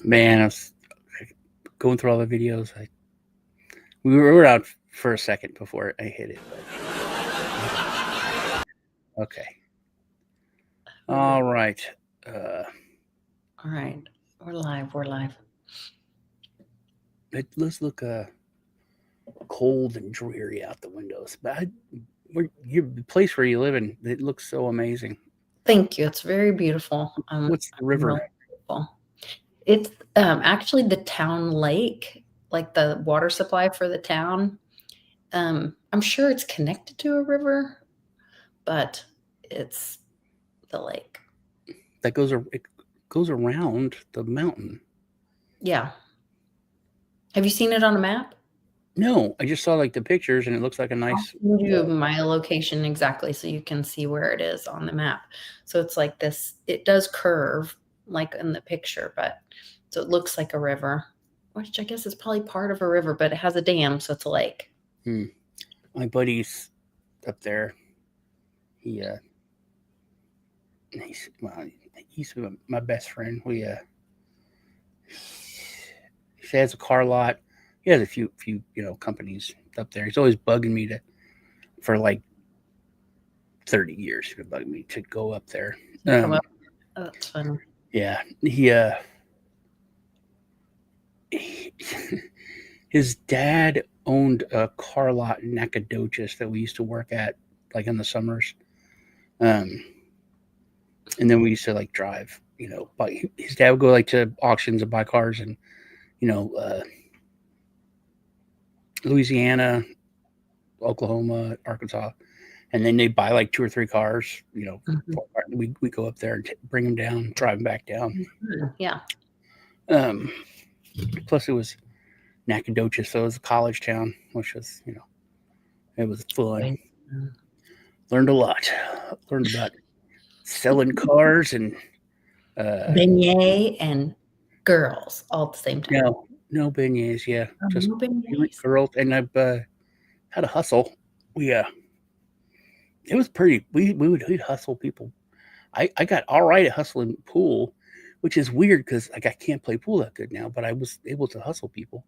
Man, I was going through all the videos. We were out for a second before I hit it. But okay. All right. All right. We're live. We're live. Let's look cold and dreary out the windows. But the place where you live in, it looks so amazing. Thank you. It's very beautiful. What's the river? Really grateful. It's actually the town lake, like the water supply for the town. I'm sure it's connected to a river, but it's the lake. That goes around the mountain. Yeah. Have you seen it on a map? No, I just saw like the pictures, and it looks like a nice. I'll send you my location exactly so you can see where it is on the map. So it's like this. It does curve like in the picture, but so it looks like a river, which I guess is probably part of a river, but it has a dam, so it's a lake. My buddy's up there. He's my best friend. He has a car lot. He has a few companies up there. He's always bugging me for like 30 years. He's bugging me to go up there. Come up. Oh, that's fun. Yeah, his dad owned a car lot in Nacogdoches that we used to work at, like in the summers. And then we used to like drive. His dad would go like to auctions and buy cars, and Louisiana, Oklahoma, Arkansas, and then they buy like 2 or 3 cars. We go up there and bring them down, drive them back down. Yeah. Plus, it was Nacogdoches, so it was a college town, which was it was fun. Learned a lot. Learned about selling cars and beignet and girls all at the same time. No beignets, yeah. Just no beignets. girls, and I've had a hustle. It was pretty. We'd hustle people. I got all right at hustling pool, which is weird because like I can't play pool that good now, but I was able to hustle people.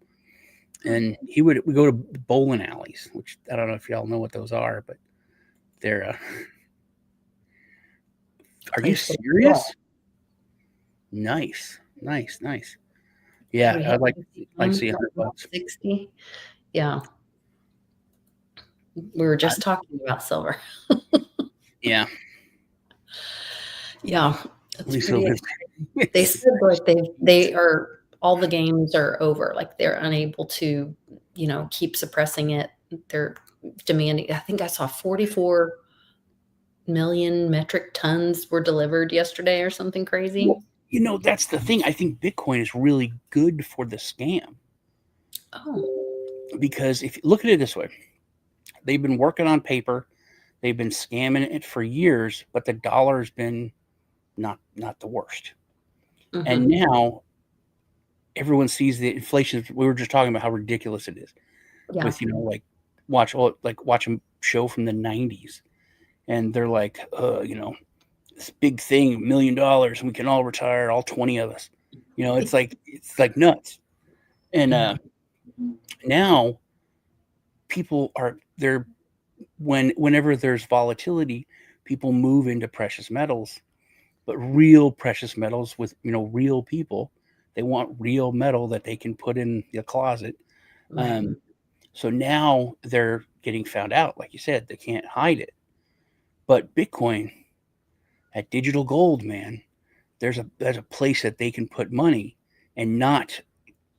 And we go to bowling alleys, which I don't know if y'all know what those are, but they're. Are you serious? Nice. Yeah, I'd like to see $100. 60. Yeah. We were just talking about silver. Yeah. Yeah. It's pretty they said like they are all the games are over. Like they're unable to, keep suppressing it. They're demanding. I think I saw 44 million metric tons were delivered yesterday or something crazy. Well, that's the thing. I think Bitcoin is really good for the scam. Oh. Because if you look at it this way, they've been working on paper, they've been scamming it for years, but the dollar's been not the worst. Mm-hmm. And now everyone sees the inflation. We were just talking about how ridiculous it is. Yeah. With like watch a show from the 90s, and they're like, this big thing, $1 million, and we can all retire, all 20 of us. It's like nuts. And now people whenever there's volatility, people move into precious metals, but real precious metals with real people. They want real metal that they can put in the closet. Right. So now they're getting found out. Like you said, they can't hide it. But Bitcoin, at digital gold, man, there's a place that they can put money and not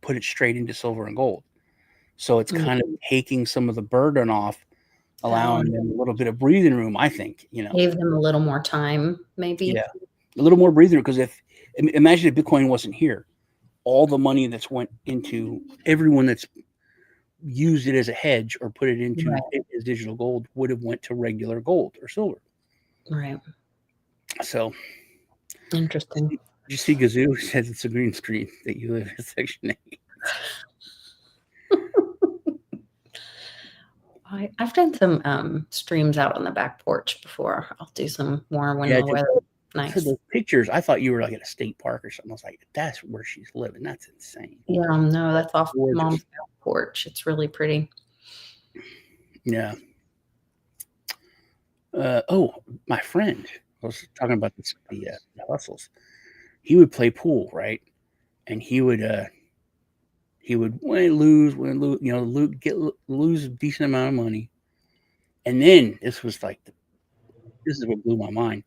put it straight into silver and gold. So it's kind of taking some of the burden off, allowing them a little bit of breathing room, I think. Gave them a little more time, maybe. Yeah, a little more breathing room, because imagine if Bitcoin wasn't here, all the money that's went into everyone that's used it as a hedge or put it into as digital gold would have went to regular gold or silver. Right. So interesting. Did you see Gazoo says it's a green screen that you live in Section 8? I've done some streams out on the back porch before. I'll do some more when the weather So Nice. those pictures, I thought you were like at a state park or something. I was like, that's where she's living. That's insane. Yeah, no, that's off mom's Gorgeous. back porch. It's really pretty. Yeah. Oh, my friend, I was talking about this, the hustles. He would play pool, right? And he would win, lose, lose a decent amount of money. And then this is what blew my mind.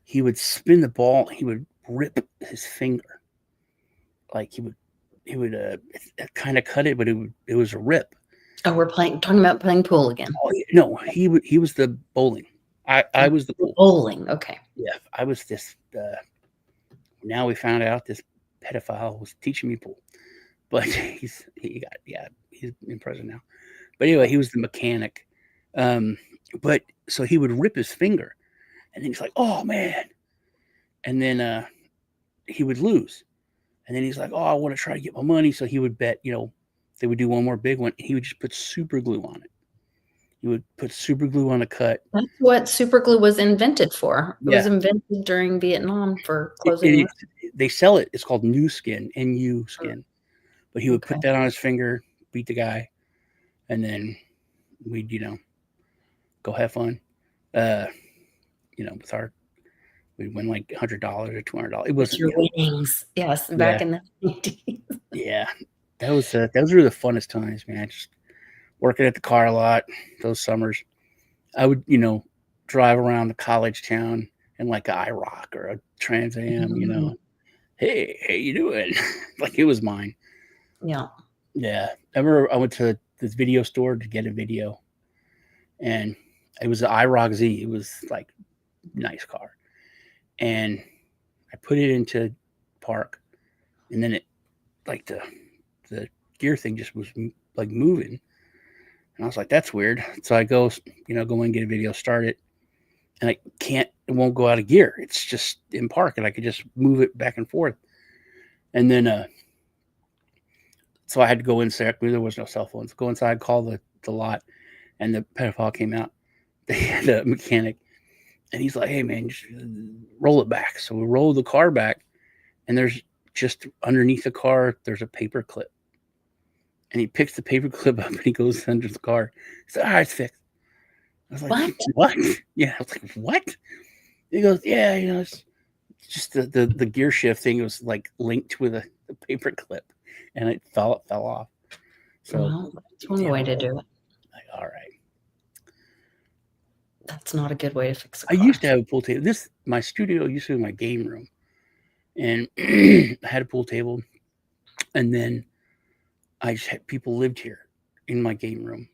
He would spin the ball. He would rip his finger. Like he would kind of cut it, but it was a rip. Oh, we're talking about playing pool again. Oh, no, he was the bowling. I was the pool. Bowling. Okay. Yeah, I was this. Now we found out this pedophile was teaching me pool, but he's in prison now. But anyway, he was the mechanic. But so he would rip his finger, and then he's like, "Oh man," and then he would lose, and then he's like, "Oh, I want to try to get my money." So he would bet, they would do one more big one. He would just put super glue on it. He would put super glue on a cut. That's what super glue was invented for. It was Yeah, invented during Vietnam for closing. they sell it. It's called new skin, NU skin. But he would Okay. put that on his finger, beat the guy, and then we'd go have fun. With we'd win like $100 or $200. It wasn't Your winnings. Yes, yeah, back in the 80s. yeah. Those were the funnest times, man. Just working at the car lot those summers. I would, drive around the college town in like a IROC or a Trans Am, hey, how you doing? Like it was mine. Yeah. Yeah. I remember I went to this video store to get a video, and it was an IROC Z. It was like nice car, and I put it into park, and then it like the gear thing just was like moving, and I was like, that's weird. So I go in and get a video, start it, and it won't go out of gear. It's just in park, and I could just move it back and forth, and then so I had to go inside. There was no cell phones. Go inside, call the lot, and the pedophile came out, the mechanic, and he's like, "Hey man, just roll it back." So we roll the car back, and there's just underneath the car, there's a paper clip, and he picks the paper clip up and he goes under the car. He's like, "All right, it's fixed." I was like, "What?" Yeah, I was like, "What?" He goes, "Yeah, it's just the gear shift thing was like linked with a paper clip, and it fell off." So that's one way to do it. like, all right. That's not a good way to fix a I car. used to have a pool table. My studio used to be my game room, and I had a pool table, and then I just had people lived here in my game room,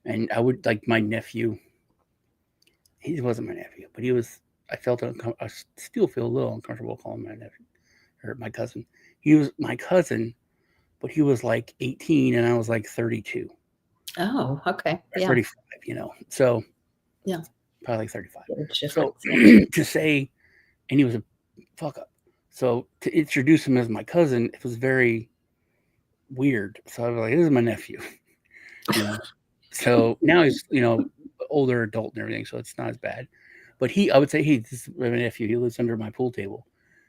and I would like my nephew. He wasn't my nephew, but he was. I felt I still feel a little uncomfortable calling my nephew or my cousin. He was my cousin, but he was like 18 and I was like 32. Oh, okay. Or Yeah. 35, So Yeah. probably like 35. So To say, and he was a fuck up. So to introduce him as my cousin, it was very weird. So I was like, this is my nephew. So now he's, older adult and everything, so it's not as bad. But I would say, hey, this is my nephew. He lives under my pool table.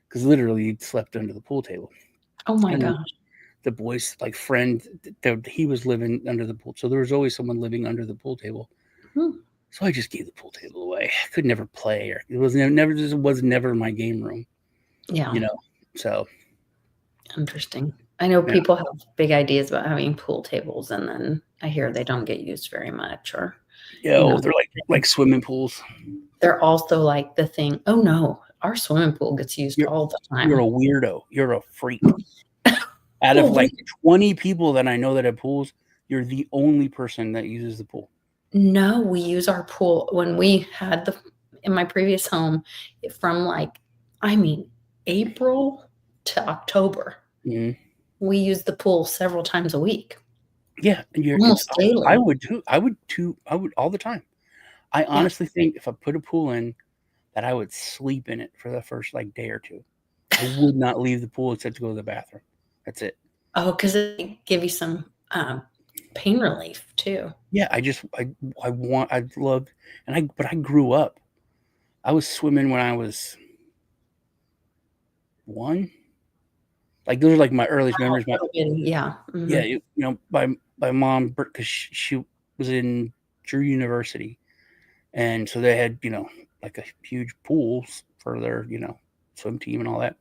Because literally he slept under the pool table. Oh my gosh. The boy's like friend, he was living under the pool. So there was always someone living under the pool table. So I just gave the pool table away. I could never play, or it was never my game room. Yeah. So interesting. I know people have big ideas about having pool tables, and then I hear they don't get used very much, or they're like swimming pools. They're also like the thing. Oh no, our swimming pool gets used all the time. You're a weirdo. You're a freak. Out of like 20 people that I know that have pools, you're the only person that uses the pool. No, we use our pool when we had in my previous home from April to October. Mm-hmm. We use the pool several times a week. Yeah, almost daily. I would too. I would all the time. I honestly think if I put a pool in, that I would sleep in it for the first day or two. I would not leave the pool except to go to the bathroom. That's it. Oh, because it give you some pain relief too. Yeah, I love, but I grew up. I was swimming when I was 1. Like those are like my earliest memories. Yeah. Yeah, my mom, because she was in Drew University, and so they had like a huge pools for their swim team and all that.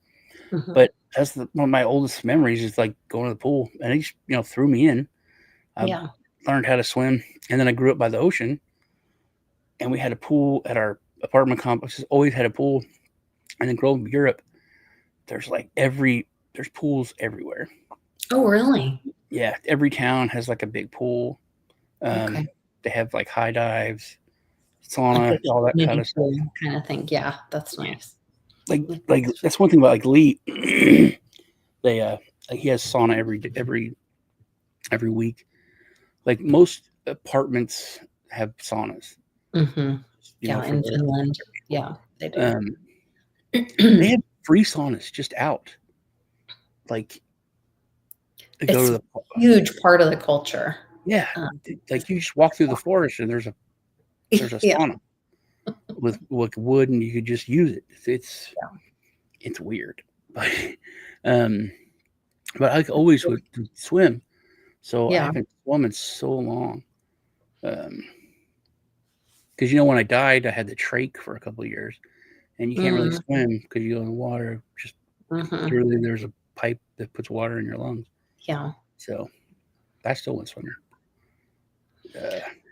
Mhm. But that's one of my oldest memories is like going to the pool, and he threw me in. I Yeah. learned how to swim, and then I grew up by the ocean, and we had a pool at our apartment complex. Always had a pool, and then growing up in Europe, there's pools everywhere. Oh, really? Yeah, every town has like a big pool. Okay. They have like high dives, Like sauna, a all that kind community of stuff. pool kind of thing. Yeah, that's Yeah, nice. like that's one thing about like Lee. They he has sauna every week. Like most apartments have saunas. Mhm. Yeah, For in their Finland. Yeah, they do. um, they have free saunas just out. Like to go It's to a the huge part of the culture. yeah, Um, like you just walk through the forest and there's a yeah, sauna with wood and you could just use it. It's weird, but um, but I always would swim, so I yeah. haven't swum in so long. Because when I died, I had the trach for a couple of years, and you can't really Mm, swim because you go in the water. Just mhm. literally, there's a pipe that puts water in your lungs. Yeah. So I still went swimming.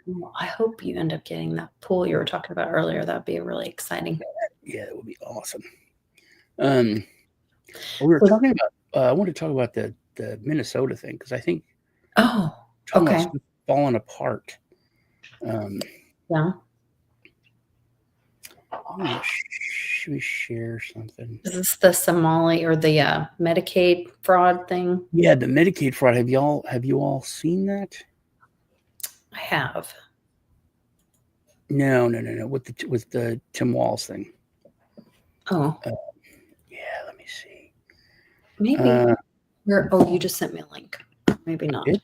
Well, I hope you end up getting that pool you were talking about earlier. That'd be really exciting. Yeah, it would be awesome. Um, we were So talking about. I wanted to talk about the Minnesota thing because I think oh, talking about okay. stuff falling apart. Um, Yeah. should we share something? Is this the Somali or the, Medicaid fraud thing? Yeah, the Medicaid fraud. Have you all seen that? I have. No. With the Tim Walz thing. Oh, Uh, yeah, let me see. maybe. Oh, you just sent me a link. Maybe I not. did?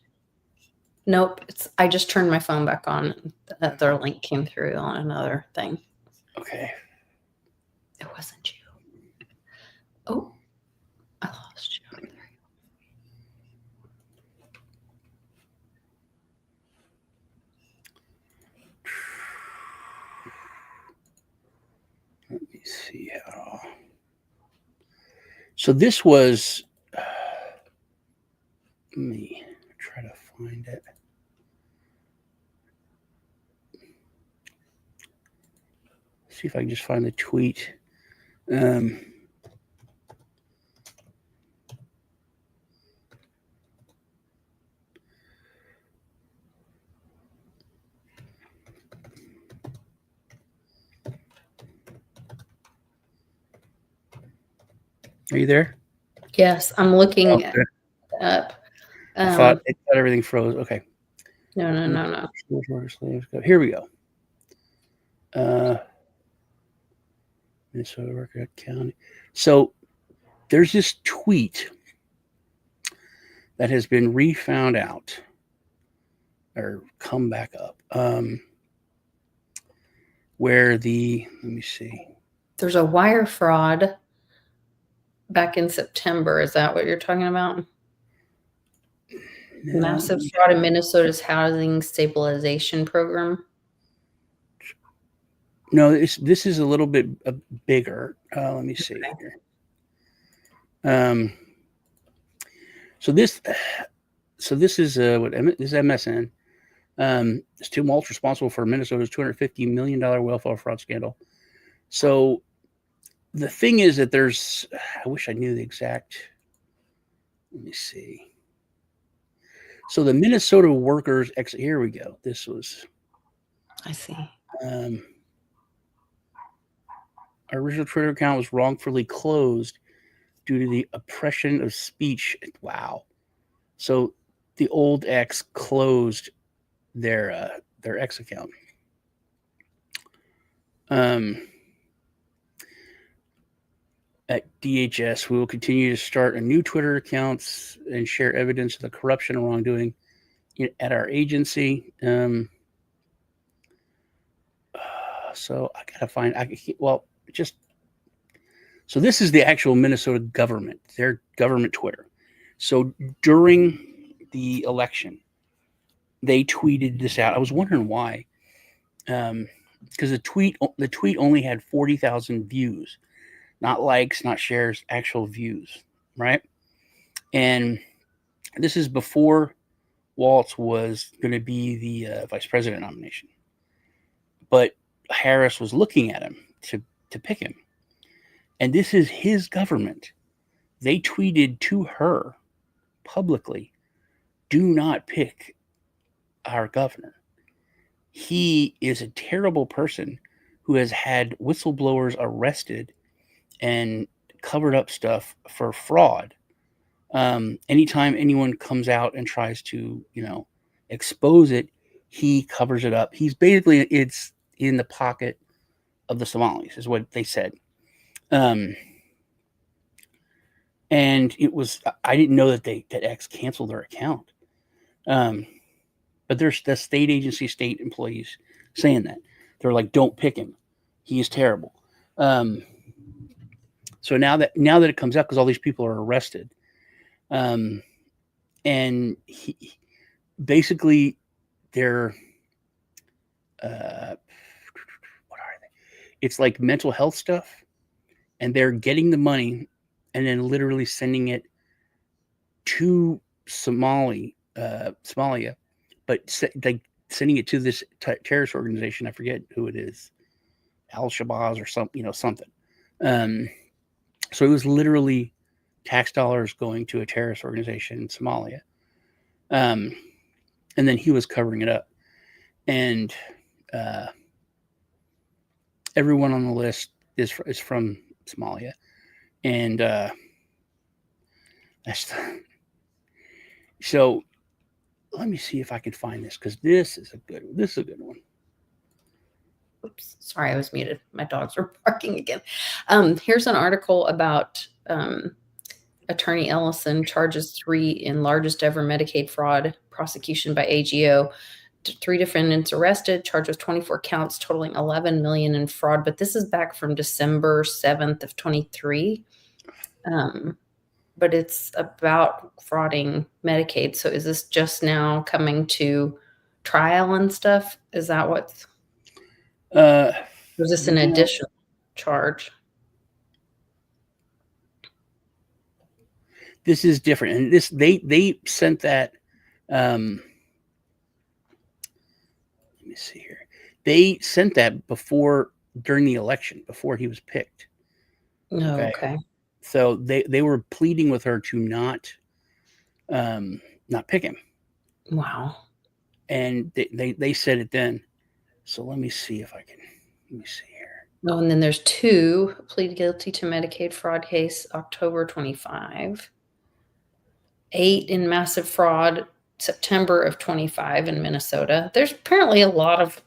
Nope, I just turned my phone back on. Their link came through on another thing. Okay. It wasn't you. Oh, I lost you. There Let me see how. So this was. Let me try to find it. See if I can just find the tweet. Are you there? Yes, I'm looking Okay. up. I thought everything froze. Okay. No. Here we go. Minnesota Record County. So there's this tweet that has been refound out or come back up. Where let me see. There's a wire fraud back in September. Is that what you're talking about? No, Massive fraud in Minnesota's housing stabilization program. no, this is a little bit bigger. Let me see here. So this is what this is MSN. It's Tim Walz responsible for Minnesota's $250 million welfare fraud scandal. So the thing is that I wish I knew the exact. Let me see. So the Minnesota workers, here we go. This was. I see. Our original Twitter account was wrongfully closed due to the oppression of speech. Wow. So the old ex closed their ex account. At DHS, we will continue to start a new Twitter accounts and share evidence of the corruption and wrongdoing at our agency. So I gotta find. So this is the actual Minnesota government, their government Twitter. So during the election, they tweeted this out. I was wondering why, because the tweet only had 40,000 views, not likes, not shares, actual views, right? And this is before Waltz was going to be the vice president nomination, but Harris was looking at him to pick him, and this is his government. They tweeted to her publicly, "Do not pick our governor. He is a terrible person who has had whistleblowers arrested and covered up stuff for fraud. Anytime anyone comes out and tries to, expose it, he covers it up. He's basically it's in the pocket of the Somalis, is what they said. And it was I didn't know that X canceled their account. But there's the state agency, state employees saying that they're like, don't pick him. He is terrible. So now that it comes out, because all these people are arrested, and he basically they're what are they? It's like mental health stuff, and they're getting the money and then literally sending it to Somalia, but like sending it to this terrorist organization. I forget who it is, Al-Shabaab or something. So it was literally tax dollars going to a terrorist organization in Somalia. And then he was covering it up. And everyone on the list is from Somalia. And so let me see if I can find this, because this is a good one. Oops, sorry, I was muted. My dogs were barking again. Here's an article about Attorney Ellison charges 3 in largest ever Medicaid fraud prosecution by AGO. 3 defendants arrested, charged with 24 counts, totaling $11 million in fraud. But this is back from December 7th of 23. But it's about frauding Medicaid. So is this just now coming to trial and stuff? Is that what's... was this an additional charge? This is different, and this they sent that. Let me see here. They sent that during the election, before he was picked. Okay. So they were pleading with her to not pick him. Wow. And they said it then. So let me see if I can. Let me see here. Oh, and then there's 2 plead guilty to Medicaid fraud case, October 25. 8 in massive fraud, September of 25 in Minnesota. There's apparently a lot of...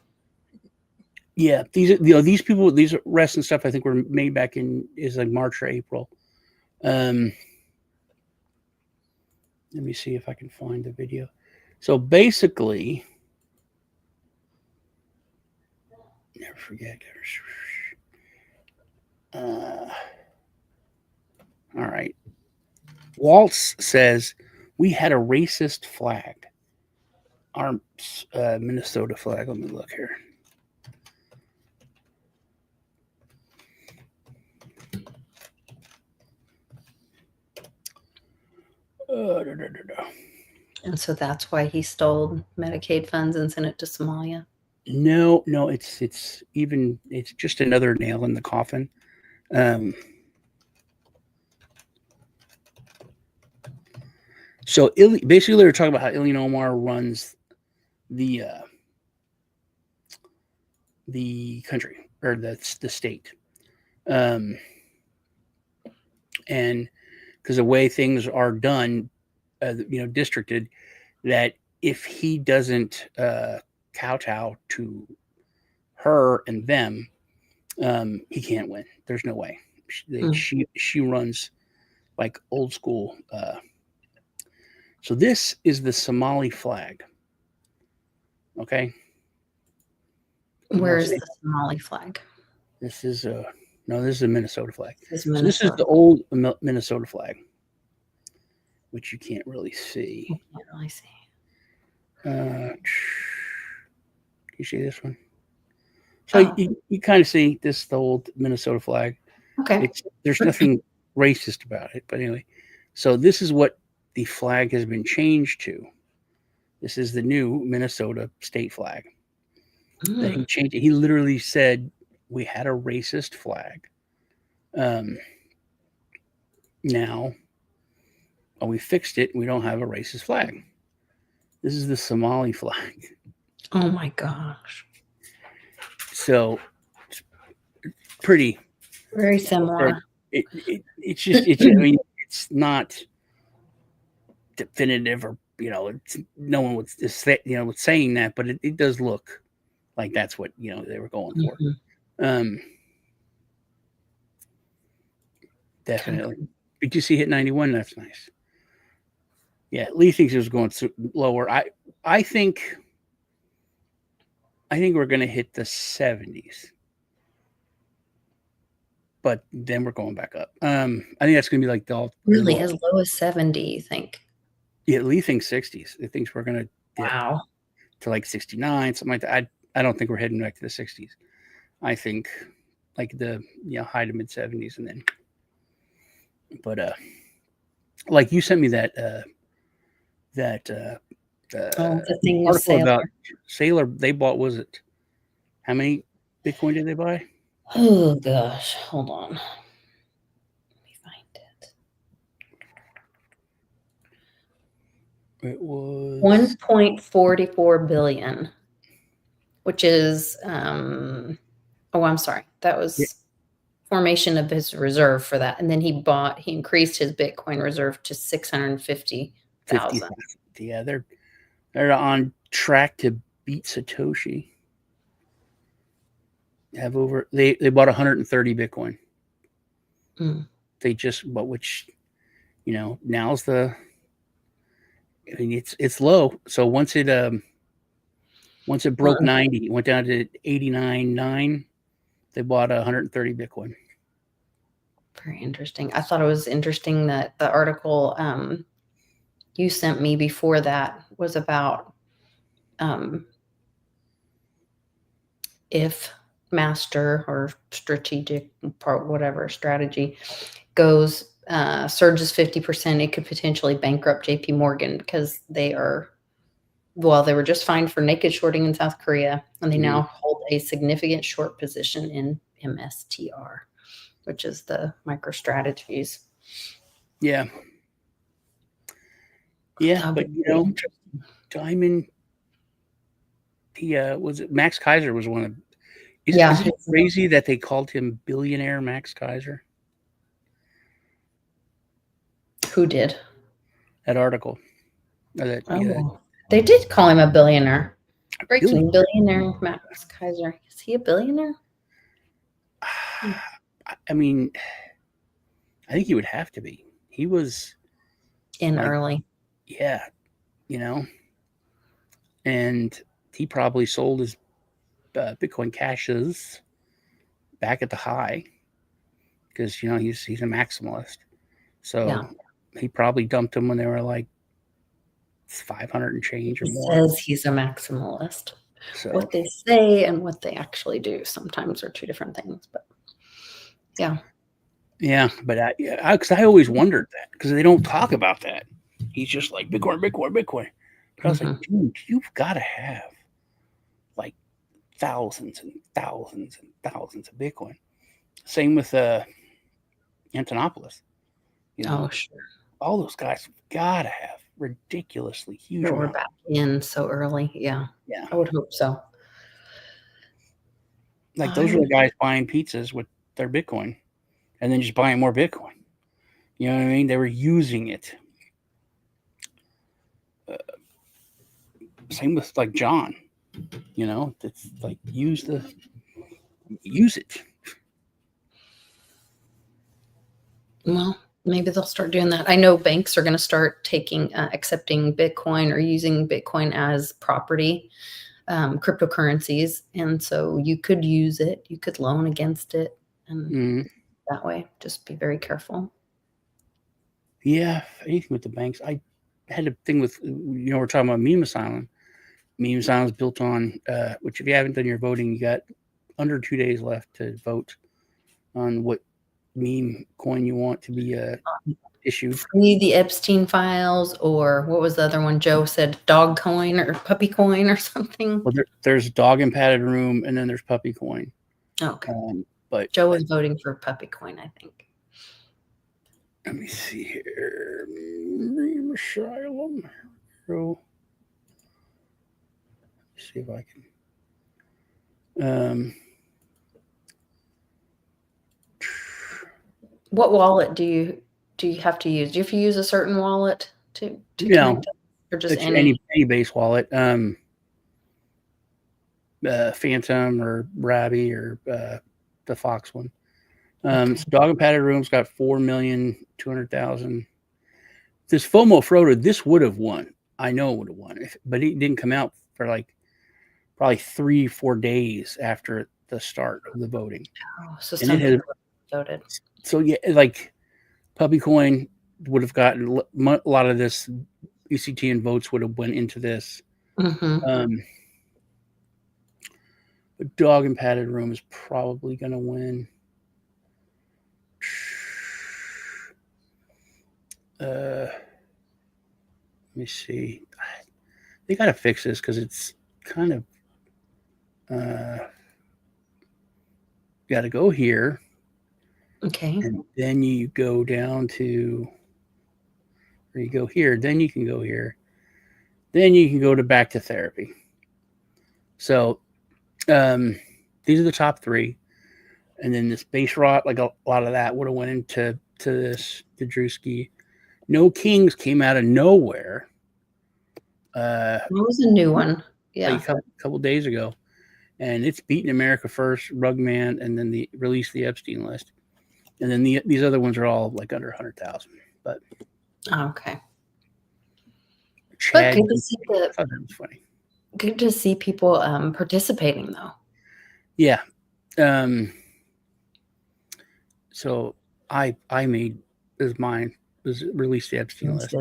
Yeah, these people, these arrests and stuff, I think were made back in like March or April. Let me see if I can find the video. So basically, never forget. All right. Waltz says, we had a racist flag. Our Minnesota flag. Let me look here. And so that's why he stole Medicaid funds and sent it to Somalia? No, it's just another nail in the coffin. So basically, they were talking about how Ilhan Omar runs the country, or the state, and because the way things are done, districted, that if he doesn't kowtow to her and them, he can't win. There's no way. She runs like old school. So this is the Somali flag. Okay. Where is the Somali flag? This is No, this is a Minnesota flag. This is So this is Minnesota. the old Minnesota flag, which you can't really see. I can't really see. Can you see this one? So you kind of see this, the old Minnesota flag. Okay. There's nothing racist about it, but anyway. So this is what the flag has been changed to. This is the new Minnesota state flag. That he changed it. He literally said we had a racist flag. Now we fixed it. We don't have a racist flag. This is the Somali flag. Oh my gosh. So it's pretty very similar. It's just I mean, it's not definitive, or it's, no one would say, with saying that, but it does look like that's what they were going for. Definitely. Did you see hit 91? That's nice. Yeah, Lee thinks it was going lower. I think we're going to hit the 70s, but then we're going back up. I think that's going to be like the really as low as 70. You think? Yeah, Lee thinks 60s. He thinks we're going to dip to like 69, something like that. I don't think we're heading back to the 60s. I think like the high to mid 70s, and then. But like you sent me that the thing article about Sailor. They bought, was it, how many Bitcoin did they buy? Oh gosh, hold on. Let me find it. It was 1.44 billion, which is I'm sorry, that was formation of his reserve for that, and then he increased his Bitcoin reserve to 650,000. Yeah, they're on track to beat Satoshi. They bought 130 Bitcoin. They just bought, which now's the. I mean, it's low. So once it broke 90, it went down to 89.9. They bought 130 Bitcoin. Very interesting. I thought it was interesting that the article you sent me before that was about if master or strategic part, whatever strategy goes surges 50%, it could potentially bankrupt JP Morgan, because they were just fined for naked shorting in South Korea, and they now hold a significant short position in MSTR, which is the MicroStrategies. Yeah. But Diamond, was it Max Kaiser was one of. Is it crazy that they called him billionaire Max Kaiser? Who did that article? They did call him a billionaire. Breaking billionaire Max Kaiser. Is he a billionaire? I mean, I think he would have to be. He was in early. Yeah, and he probably sold his Bitcoin caches back at the high, because he's a maximalist. So he probably dumped them when they were like 500 and change or more. Says he's a maximalist. So what they say and what they actually do sometimes are two different things. But but because I always wondered that, because they don't talk about that. He's just like Bitcoin. But I was like, dude, you've got to have like thousands and thousands and thousands of Bitcoin. Same with Antonopoulos. Sure. All those guys have got to have ridiculously huge. We're back in so early. Yeah. I would hope so. Like those are the guys buying pizzas with their Bitcoin, and then just buying more Bitcoin. You know what I mean? They were using it. Same with like John. It's like use it. Well, maybe they'll start doing that. I know banks are going to start accepting Bitcoin or using Bitcoin as property, cryptocurrencies. And so you could use it. You could loan against it. and that way, just be very careful. Yeah, anything with the banks. I had a thing with, we're talking about meme asylum. Meme asylum is built on, which if you haven't done your voting, you got under 2 days left to vote on what meme coin you want to be issued. Free the Epstein files, or what was the other one? Joe said dog coin or puppy coin or something. Well, there's dog and padded room, and then there's puppy coin. Okay. But Joe was voting for puppy coin, I think. Let me see here. Meme asylum. Let's see if I can. What wallet do you have to use? Do you have to use a certain wallet to connect, or just any base wallet? Phantom or Rabby or the Fox one. So Dog and Padded Room's got 4,200,000. This FOMO Frodo, this would have won. I know it would have won, but it didn't come out for like probably 3-4 days after the start of the voting. Oh, so some people voted. So yeah, like Puppy Coin would have gotten a lot of this. ECT and votes would have went into this. Mm-hmm. But Dog and Padded Room is probably going to win. Let me see. They got to fix this because it's kind of got to go here. Okay. And then you go down to, or you go here, then you can go here. Then you can go to back to therapy. So these are the top three. And then this base rot, like a lot of that would have went into this, the Drewski. No Kings came out of nowhere. It was a new one. Yeah. Like a couple days ago. And it's beaten America First, Rugman, and then the released the Epstein list. And then these other ones are all like under 100,000. But okay. Chad, but good to see I thought that was funny. Good to see people participating, though. Yeah. So I made as mine was released the Epstein list.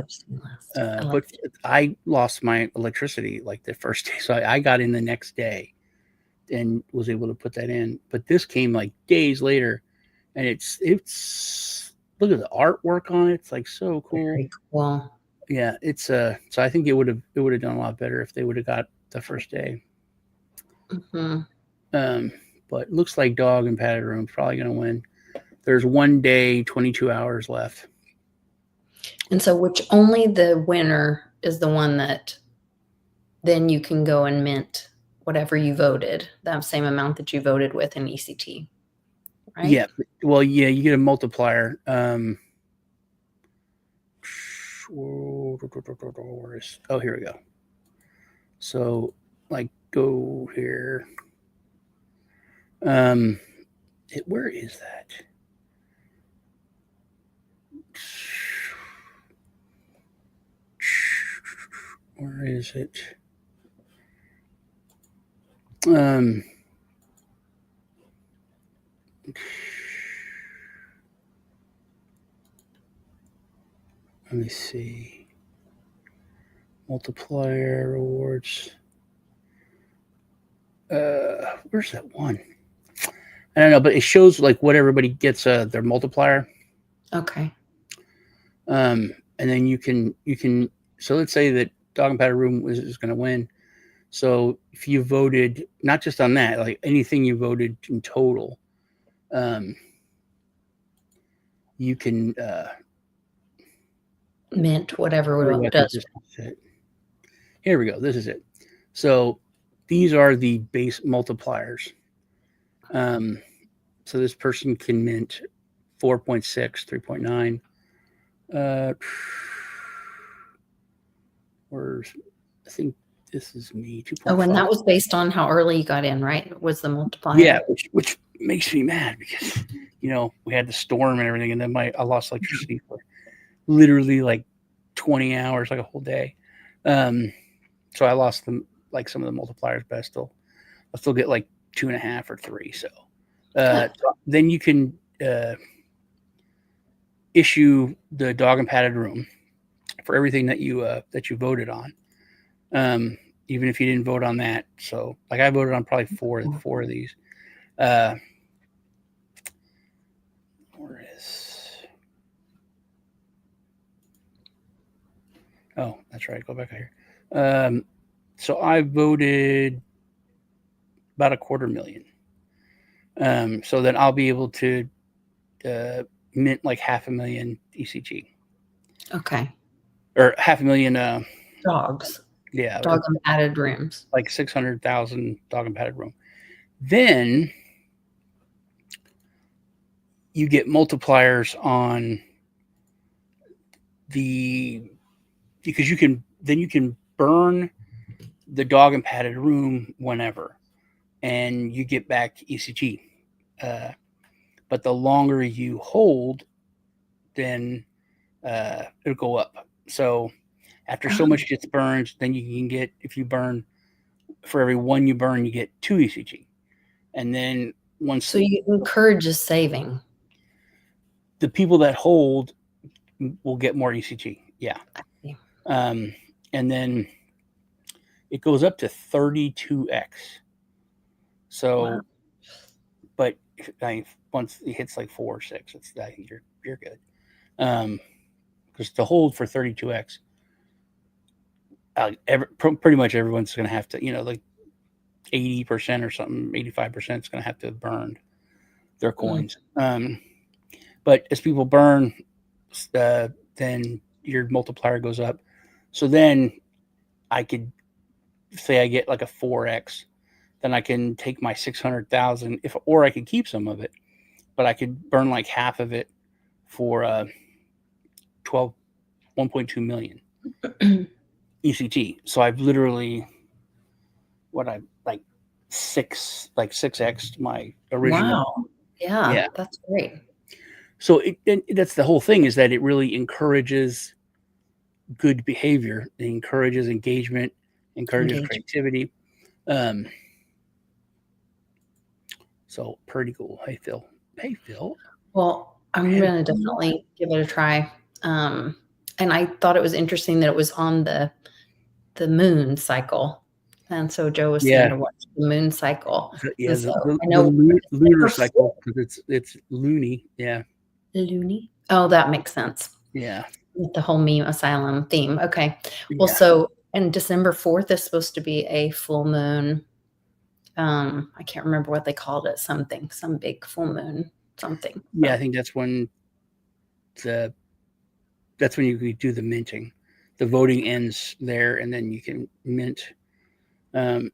But I lost my electricity like the first day, so I got in the next day and was able to put that in. But this came like days later, and it's look at the artwork on it. It's like so cool. Very cool. Yeah, it's so I think it would have done a lot better if they would have got the first day. Mm-hmm. But it looks like Dog and Padded Room probably going to win. There's 1 day, 22 hours left. And so which only the winner is the one that then you can go and mint whatever you voted, that same amount that you voted with in ECT, right? Yeah. Well, yeah, you get a multiplier. Oh, here we go. So, like, go here. Where is that? Where is it? Let me see. Multiplier rewards. Where's that one? I don't know, but it shows like what everybody gets their multiplier. Okay. And then you can so let's say that Dog and Padded Room is going to win. So if you voted not just on that, like anything you voted in total, you can mint whatever it does. Here we go. This is it. So these are the base multipliers. So this person can mint 4.6, 3.9. Where's I think this is me. 2.5. Oh, and that was based on how early you got in, right? Was the multiplier? Yeah, which makes me mad because we had the storm and everything, and then I lost electricity for literally like 20 hours, like a whole day. So I lost them like some of the multipliers, but I'll still get like 2.5 or 3. So Then you can issue the dog and padded room for everything that you voted on, even if you didn't vote on that. So, like I voted on probably four of these. Where is? Oh, that's right. Go back here. So I voted about 250,000. So then I'll be able to mint like 500,000 ECG. Okay. Or 500,000. Dogs. Yeah. Dog and padded rooms. Like 600,000 dog and padded room. Then you get multipliers on because you can burn the dog and padded room whenever, and you get back ECG. But the longer you hold, then it'll go up. So after so much gets burned, then you can get, if you burn, for every one you burn, you get 2 ECG. And then once... So you encourage saving. The people that hold will get more ECG. Yeah. And then it goes up to 32x. So, wow. But once it hits like 4 or 6, I think you're good. Because to hold for 32x, pretty much everyone's going to have to, like 80% or something, 85% is going to have to burn their coins. But as people burn, then your multiplier goes up. So then I could say I get like a 4x, then I can take my 600,000, or I could keep some of it, but I could burn like half of it for 1.2 million ECT. So I've literally like 6x my original. Wow. Yeah, that's great. So that's the whole thing, is that it really encourages good behavior. It encourages engagement, encourages creativity. So pretty cool. Hey, Phil. Well, I'm going to definitely give it a try. And I thought it was interesting that it was on the moon cycle. And so Joe was saying to watch the moon cycle. Yeah, so the lunar cycle, because it's loony. Yeah. Loony? Oh, that makes sense. Yeah. With the whole meme asylum theme. Okay. Well, so, and December 4th is supposed to be a full moon. I can't remember what they called it. Some big full moon, something. Yeah, I think that's when you do the minting. The voting ends there, and then you can mint. And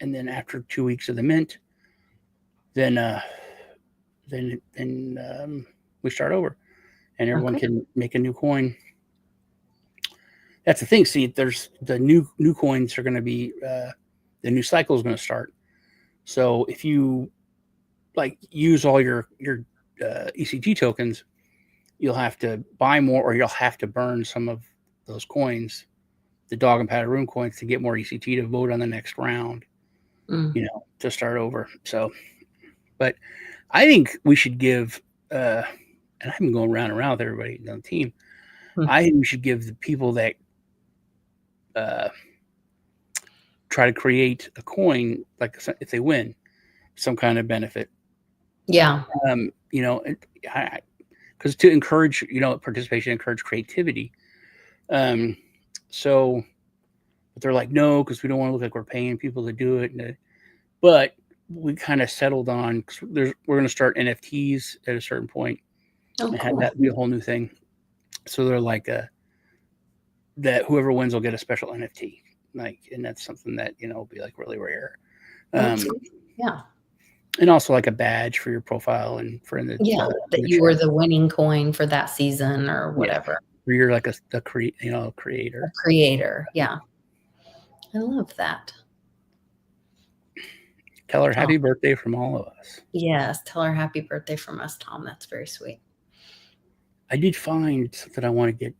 then after 2 weeks of the mint, then we start over, and everyone can make a new coin. That's the thing. See, there's the new coins are going to be the new cycle is going to start. So if you like use all your ECG tokens, you'll have to buy more, or you'll have to burn some of those coins, the dog and padded room coins, to get more ECT to vote on the next round. To start over. So, but I think we should give, and I've been going round and round with everybody on the team. I think we should give the people that try to create a coin, like if they win, some kind of benefit. Yeah. Because to encourage, participation, encourage creativity. So, but they're like, no, because we don't want to look like we're paying people to do it. But we kind of settled on, because we're going to start NFTs at a certain point, and have that be a whole new thing. So they're like that whoever wins will get a special NFT, and that's something that will be like really rare. Yeah. And also like a badge for your profile and for the that you were the winning coin for that season or whatever. Or you're like a creator. A creator, yeah. I love that. Tell her happy birthday from all of us. Yes, tell her happy birthday from us, Tom. That's very sweet. I did find something I want to get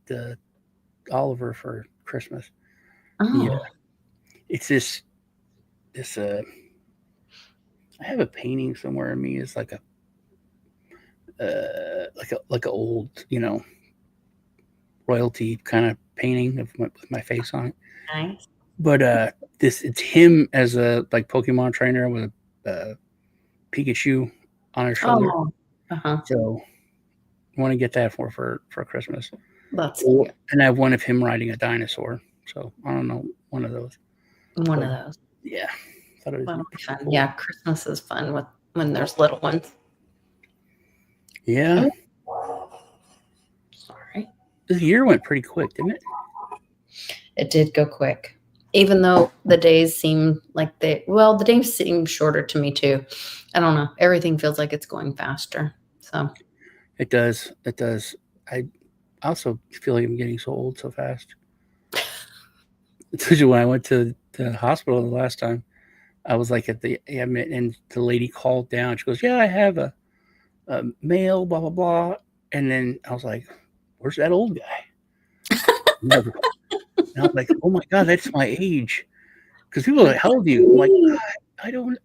Oliver for Christmas. Oh. Yeah. It's this I have a painting somewhere in me. It's like a old, royalty kind of painting with my face on it. Nice. But it's him as a like Pokemon trainer with a Pikachu on his shoulder. Oh, uh-huh. So I want to get that for Christmas. That's cute. And I have one of him riding a dinosaur. So I don't know, one of those. One But, of those. yeah, thought it was That'll be fun. cool. Yeah, Christmas is fun when there's little ones. Yeah. Oh. Sorry. This year went pretty quick, didn't it? It did go quick. Even though the days seem like the days seem shorter to me too. I don't know. Everything feels like it's going faster. So It does. It does. I also feel like I'm getting so old so fast. Especially when I went to the hospital the last time, I was like at the admit, and the lady called down. She goes, "Yeah, I have a male, blah blah blah," and then I was like, "Where's that old guy?" Never. And I was like, "Oh my god, that's my age." Because people are like, "How old are you?" I'm like, I don't.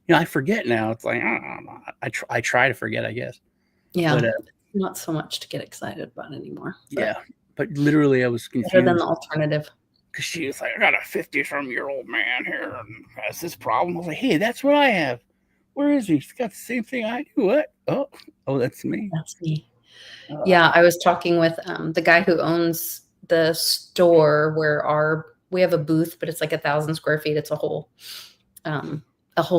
I forget now. It's like I try to forget, I guess. yeah, But not so much to get excited about anymore. yeah, but literally, I was Better than confused the alternative. because she was like, "I got a 50-some-year-old man here and has this problem." I was like, "Hey, that's what I have. Where is he? He's got the same thing I do. What? Oh, that's me." That's me. Yeah, I was talking with the guy who owns the store where we have a booth, but it's like 1,000 square feet. It's a whole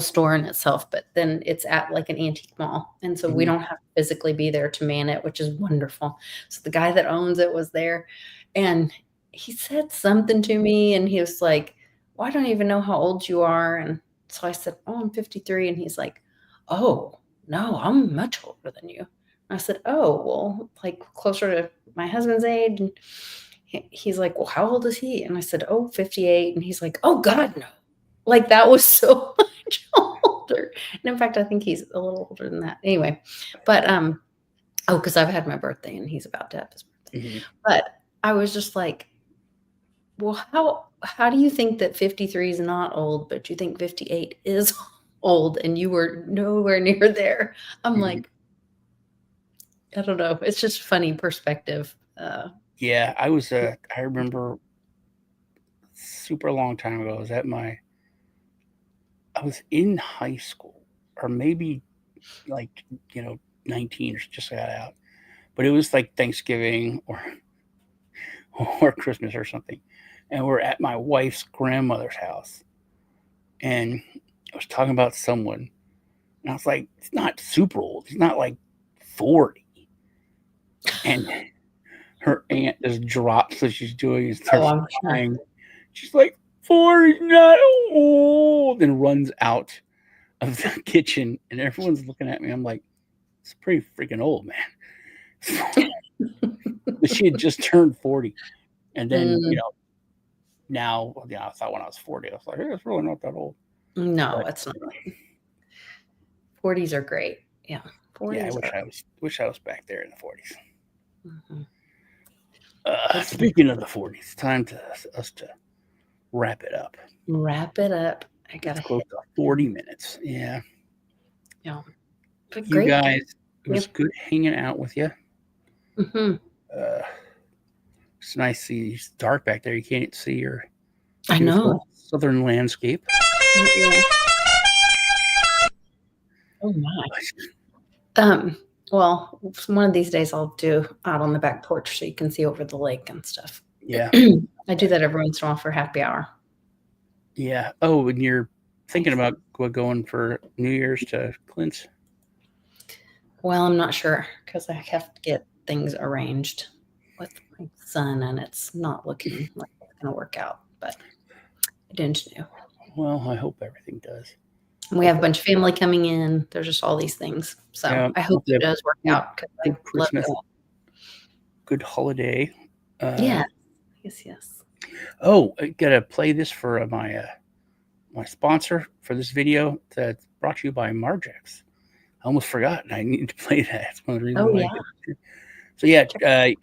store in itself, but then it's at like an antique mall. And so we don't have to physically be there to man it, which is wonderful. So the guy that owns it was there and he said something to me and he was like, well, I don't even know how old you are. And so I said, oh, I'm 53. And he's like, oh, no, I'm much older than you. I said, oh, well, like closer to my husband's age. And he's like, well, how old is he? And I said, oh, 58. And he's like, oh, God, no. Like that was so much older. And in fact, I think he's a little older than that. Anyway, but because I've had my birthday and he's about to have his birthday. But I was just like, well, how do you think that 53 is not old, but you think 58 is old and you were nowhere near there? I'm like, I don't know. It's just funny perspective. Yeah, I remember super long time ago. I was in high school, or maybe like 19 or just got out, but it was like Thanksgiving or Christmas or something, and we're at my wife's grandmother's house, and I was talking about someone, and I was like, "It's not super old. It's not like 40," and her aunt just drops what she's doing and starts crying. Sure. She's like, 40 is not old, and runs out of the kitchen, and everyone's looking at me. I'm like, it's pretty freaking old, man. But she had just turned 40. And then, now, I thought when I was 40, I was like, hey, it's really not that old. No, it's not. 40s are great. Yeah. 40s yeah, I wish I was back there in the 40s. Speaking of the 40s, time to us to wrap it up. Wrap it up. I gotta close to 40 minutes. Yeah. Yeah. You guys, it was good hanging out with you. It's nice to see it's dark back there. You can't see your southern landscape. Oh my. Well, one of these days I'll do out on the back porch so you can see over the lake and stuff. Yeah. I do that every once in a while for happy hour. Yeah. Oh, and you're thinking about going for New Year's to Clint's? Well, I'm not sure because I have to get things arranged with my son, and it's not looking like it's going to work out, but I didn't know. Well, I hope everything does. We have a bunch of family coming in. There's just all these things. So I hope it does work out. Good Christmas. Good holiday. Yes. Oh, I got to play this for my sponsor for this video that's brought to you by Margex. I almost forgot. I need to play that. It's one of the reasons why. So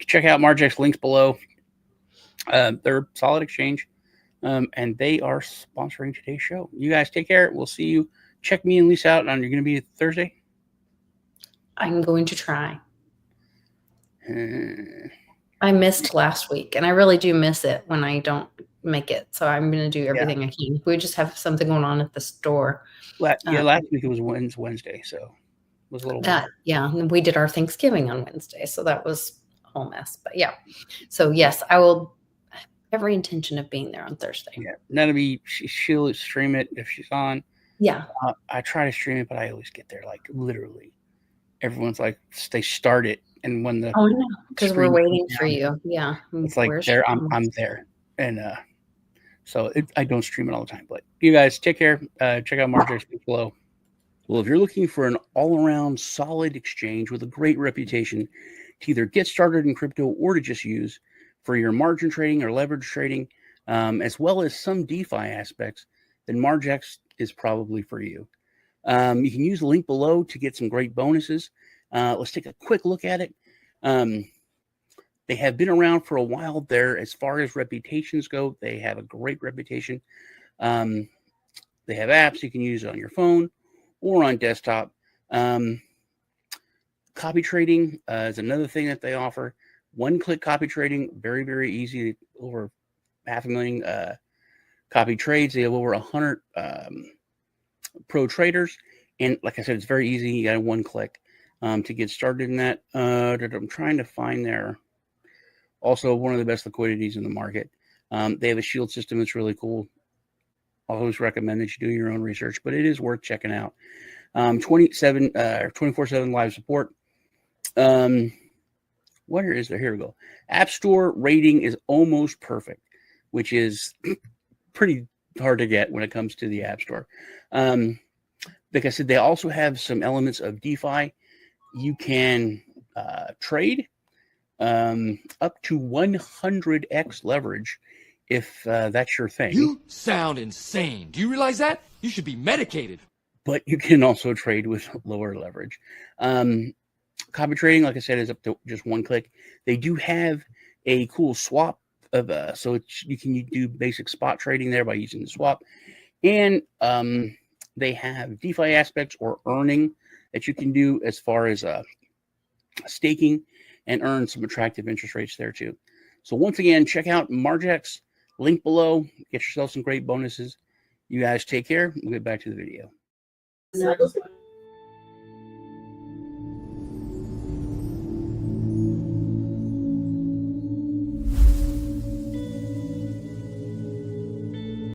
check out Margex, links below. They're a solid exchange. And they are sponsoring today's show. You guys take care. We'll see you. Check me and Lisa out on. You're going to be Thursday. I'm going to try. I missed last week, and I really do miss it when I don't make it. So I'm going to do everything I can. We just have something going on at the store. Last week it was Wednesday, so it was a little that. Yeah, and we did our Thanksgiving on Wednesday, so that was a whole mess. But yeah, so yes, I will have every intention of being there on Thursday. Yeah, that'll be. She'll stream it if she's on. Yeah, I try to stream it, but I always get there like literally. Everyone's like they start it, and when the because we're waiting for you. Yeah, it's like there. I'm there, and so I don't stream it all the time. But you guys take care. Check out Margex below. Well, if you're looking for an all-around solid exchange with a great reputation to either get started in crypto or to just use for your margin trading or leverage trading, as well as some DeFi aspects, then Margex is probably for you. You can use the link below to get some great bonuses. Let's take a quick look at it. They have been around for a while there. As far as reputations go, they have a great reputation. They have apps you can use on your phone or on desktop. Copy trading is another thing that they offer. One-click copy trading, very, very easy. Over 500,000 copy trades. They have over 100 pro traders. And like I said, it's very easy. You got one click to get started in that. I'm trying to find their, also one of the best liquidities in the market. They have a shield system that's really cool. I always recommend that you do your own research, but it is worth checking out. 24/7 live support. Where is there? Here we go. App Store rating is almost perfect, which is pretty hard to get when it comes to the App Store. Like I said, they also have some elements of DeFi. You can trade up to 100x leverage if that's your thing. You sound insane. Do you realize that? You should be medicated. But you can also trade with lower leverage. Copy trading, like I said, is up to just one click. They do have a cool swap of so you can do basic spot trading there by using the swap, and they have DeFi aspects or earning that you can do as far as staking and earn some attractive interest rates there too. So once again, check out Margex, link below. Get yourself some great bonuses. You guys take care. We'll get back to the video.